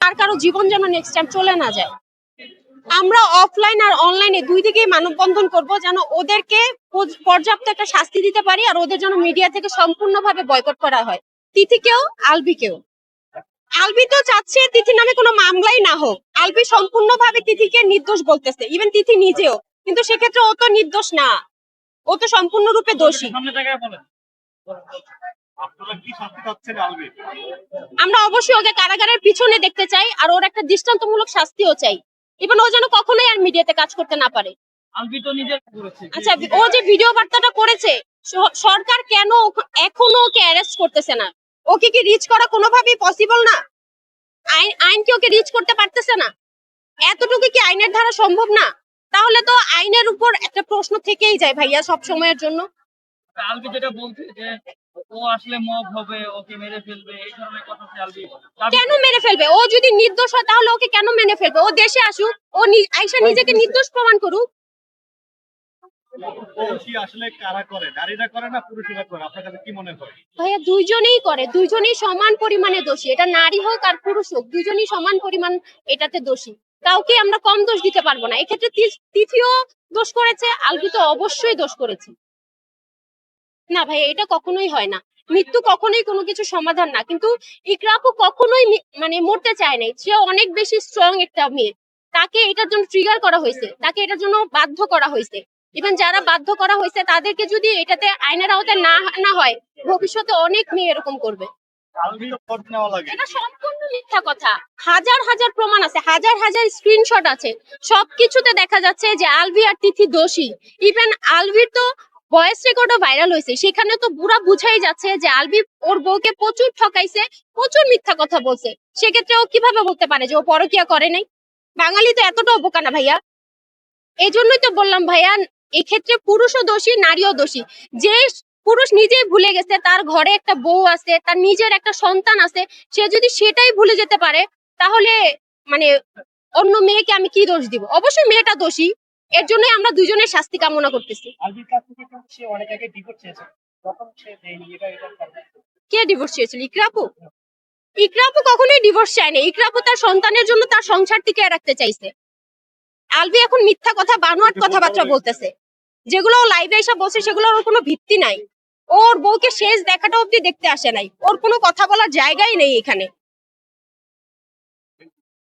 আর কারো জীবন যেন next time চলে না যায়। আমরা অফলাইন আর অনলাইনে দুই দিকেই মানববন্ধন করব, যেন ওদেরকে পর্যাপ্ত একটা শাস্তি দিতে পারি, আর ওদের জন্য মিডিয়া থেকে সম্পূর্ণভাবে বয়কট করা হয়, তিথিকেও আলবিকেও। আলবি তো চাচ্ছে তিথি নামে কোনো মামলাই না হোক। আলবি সম্পূর্ণভাবে তিথিকে নির্দোষ বলতেছে, ইভেন তিথি নিজেও, কিন্তু সেক্ষেত্রে ও তো নির্দোষ না, ও তো সম্পূর্ণরূপে দোষী। আমরা অবশ্যই ওকে কারাগারের পিছনে দেখতে চাই, আর ওর একটা দৃষ্টান্তমূলক শাস্তিও চাই। ইভেন ও যেন কখনোই আর মিডিয়াতে কাজ করতে না পারে। আচ্ছা, ও যে ভিডিও বার্তাটা করেছে, সরকার কেন এখনো ওকে অ্যারেস্ট করতেছে না? ওকে কি রিচ করা কোনোভাবেই পসিবল না? আইন কি ওকে রিচ করতে পারতেছে না? এতটুকু কি আইনের ধারা সম্ভব না? তাহলে তো আইনের উপর একটা প্রশ্ন থেকেই যায় ভাইয়া সব সময়ের জন্য। আলবি যেটা বলছে যে ও আসলে মব হবে, ওকে মেরে ফেলবে, এই ধরনের কথা আলবি কেন মেরে ফেলবে? ও যদি নির্দোষ হয় তাহলে ওকে কেন মেরে ফেলবে? ও দেশে আসুক, ও আইসা নিজেকে নির্দোষ প্রমাণ করুক। আসলে কারা করে, নারীরা করে না পুরুষেরা করে, আপনার কাছে কি মনে হয়? ভাইয়া দুইজনেই করে, দুইজনেই সমান পরিমাণে দোষী। এটা নারী হোক আর পুরুষ হোক, দুইজনেই সমান পরিমাণ এটাতে দোষী। কাউকে আমরা কম দোষ দিতে পারবো না। এক্ষেত্রে তিথিও দোষ করেছে, আলবি তো অবশ্যই দোষ করেছে। না ভাই, এটা কখনোই হয় না। মৃত্যু কখনোই কোনো কিছু সমাধান না, কিন্তু ইকরা আপু কখনোই মানে মরতে চায় নাই। সে অনেক বেশি স্ট্রং একটা মেয়ে, তাকে এটার জন্য ট্রিগার করা হয়েছে, তাকে এটার জন্য বাধ্য করা হয়েছে। ইভেন যারা বাধ্য করা হয়েছে তাদেরকে যদি এটাতে আইনের আওতায় না হয়, ভবিষ্যতে অনেক মেয়ে এরকম করবে। এটা সম্পূর্ণ মিথ্যা কথা। হাজার হাজার প্রমাণ আছে, হাজার হাজার স্ক্রিনশট আছে, সবকিছুতে দেখা যাচ্ছে যে আলভি আর তিথি দোষী। ইভেন আলভির তো ভয়েস রেকর্ডও ভাইরাল হয়েছে, সেখানে তো পুরা বুঝাই যাচ্ছে যে আলভি ওর বউকে প্রচুর ঠকাইছে, প্রচুর মিথ্যা কথা বলছে। সেক্ষেত্রে ও কিভাবে বলতে পারে যে ও পরকিয়া করে নাই? বাঙালি তো এতটাও বোকা না ভাইয়া। এই জন্যই তো বললাম ভাইয়া, এক্ষেত্রে পুরুষও দোষী, নারীও দোষী। যে পুরুষ নিজেই ভুলে গেছে তার ঘরে একটা বউ আছে, তার নিজের একটা সন্তান আছে, সে যদি সেটাই ভুলে যেতে পারে, তাহলে মানে অন্য মেয়েকে আমি কি দোষ দিব? অবশ্যই মেয়েটা দোষী। এর জন্যই আমরা দুজনের শাস্তি কামনা করতেছি। কে ডিভোর্স চেয়েছিল? ইকরা আপু? ইকরা আপু কখনোই ডিভোর্স চায়নি। ইকরা আপু তার সন্তানের জন্য তার সংসার টিকিয়ে রাখতে চাইছে। আলবি এখন মিথ্যা কথা, বানোয়াট কথাবার্তা বলতেছে, যেগুলো ও লাইভে এসে বলছে সেগুলোর কোনো ভিত্তি নাই। ওর বউকে শেষ দেখাটা অব্দি দেখতে আসে নাই, ওর কোনো কথা বলার জায়গাই নেই এখানে।